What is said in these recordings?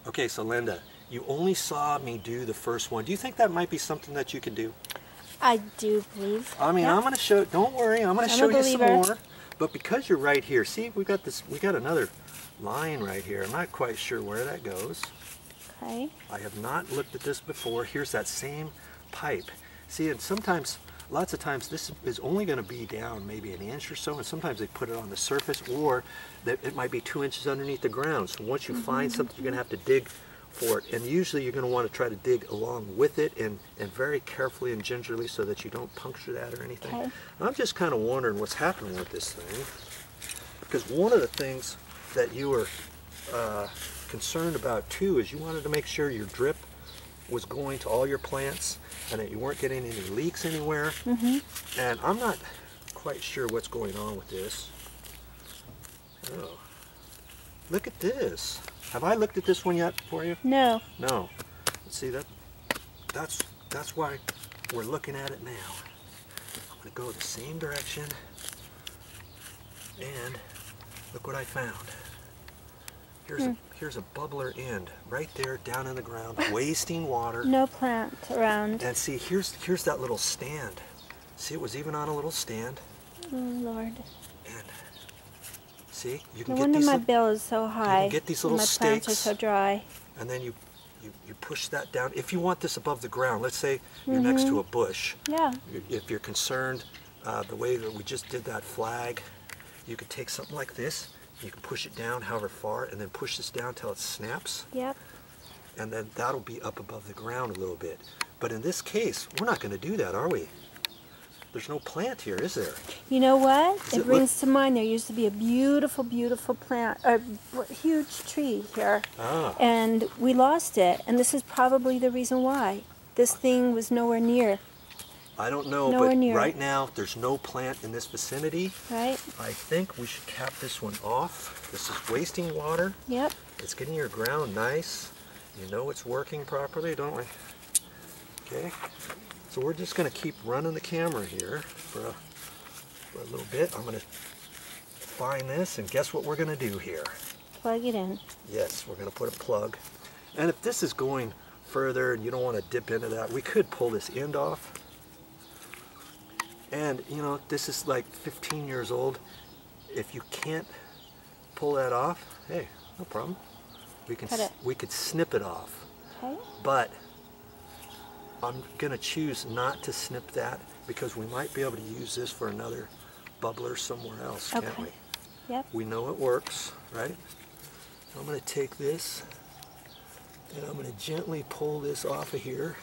Okay, so Linda, you only saw me do the first one. Do you think that might be something that you could do? I do believe. I mean, Yep. I'm going to show, don't worry, I'm going to show you some more. But because you're right here, see, we got another line right here. I'm not quite sure where that goes. Okay. I have not looked at this before. Here's that same pipe. See, and sometimes, lots of times, this is only going to be down maybe an inch or so, and sometimes they put it on the surface, or that it might be 2 inches underneath the ground. So once you find something, you're going to have to dig for it. And usually you're going to want to try to dig along with it and very carefully and gingerly so that you don't puncture that or anything. Okay. I'm just kind of wondering what's happening with this thing, because one of the things that you were concerned about too is you wanted to make sure your drip was going to all your plants and that you weren't getting any leaks anywhere. And I'm not quite sure what's going on with this. Oh, look at this. Have I looked at this one yet for you? No. No. Let's see, that's why we're looking at it now. I'm going to go the same direction, and look what I found. Here's a bubbler end right there down in the ground, wasting water. No plant around. And see, here's that little stand. See, it was even on a little stand. Oh, Lord. And see, you can No get wonder these. my bill is so high. You can get these little my stakes. plants are so dry. And then you push that down. If you want this above the ground, let's say you're next to a bush. Yeah. If you're concerned, the way that we just did that flag, you could take something like this. You can push it down however far, and then push this down till it snaps. Yep. And then that'll be up above the ground a little bit. But in this case, we're not going to do that, are we? There's no plant here, is there? You know what? Does It brings to mind there used to be a beautiful, beautiful plant, a huge tree here. Ah. And we lost it, and this is probably the reason why. This thing was nowhere near. I don't know, Nowhere but near. right now there's no plant in this vicinity. Right? I think we should cap this one off. This is wasting water. Yep. It's getting your ground nice. You know it's working properly, don't we? Okay. So we're just going to keep running the camera here for a little bit. I'm going to find this, and guess what we're going to do here? Plug it in. Yes, we're going to put a plug. And if this is going further and you don't want to dip into that, we could pull this end off. And you know, this is like 15 years old. If you can't pull that off, hey, no problem. We could snip it off. Okay. But I'm gonna choose not to snip that because we might be able to use this for another bubbler somewhere else, can't we? Yep. We know it works, right? I'm gonna take this and I'm gonna gently pull this off of here.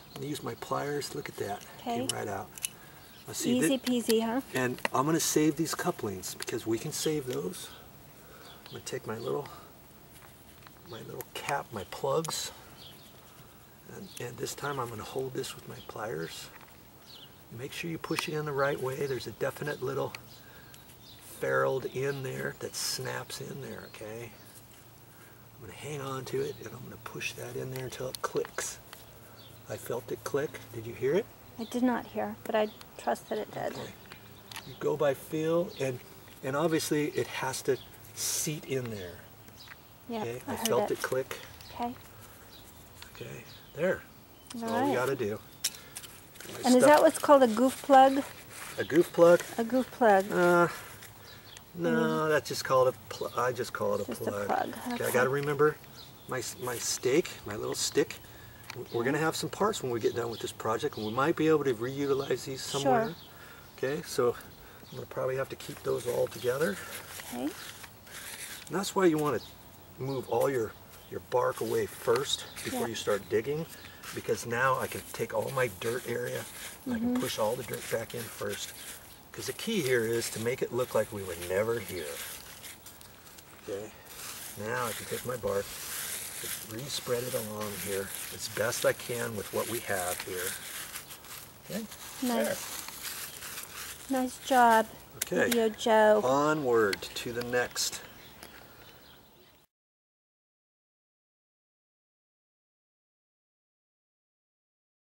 I'm gonna use my pliers. Look at that. Okay. Came right out. Easy peasy, huh? And I'm going to save these couplings because we can save those. I'm going to take my little cap, my plugs, and this time I'm going to hold this with my pliers. Make sure you push it in the right way. There's a definite little ferruled in there that snaps in there, okay? I'm going to hang on to it and I'm going to push that in there until it clicks. I felt it click. Did you hear it? I did not hear, but I trust that it did. Okay. You go by feel, and obviously it has to seat in there. Yeah, Okay? I heard felt it click. Okay. Okay, there. That's All all we right. got to do. And is that what's called a goof plug? A goof plug? A goof plug. No, that's just called I just call it a Just plug. a plug. Okay, I Okay. got to remember my stake, my little stick. We're going to have some parts when we get done with this project, and we might be able to reutilize these somewhere. Sure. Okay, so I'm going to probably have to keep those all together. Okay. And that's why you want to move all your bark away first before you start digging, because now I can take all my dirt area and I can push all the dirt back in first. Because the key here is to make it look like we were never here. Okay, now I can take my bark, re-spread it along here as best I can with what we have here. Okay, Nice. Nice job, Okay, Video Joe. onward to the next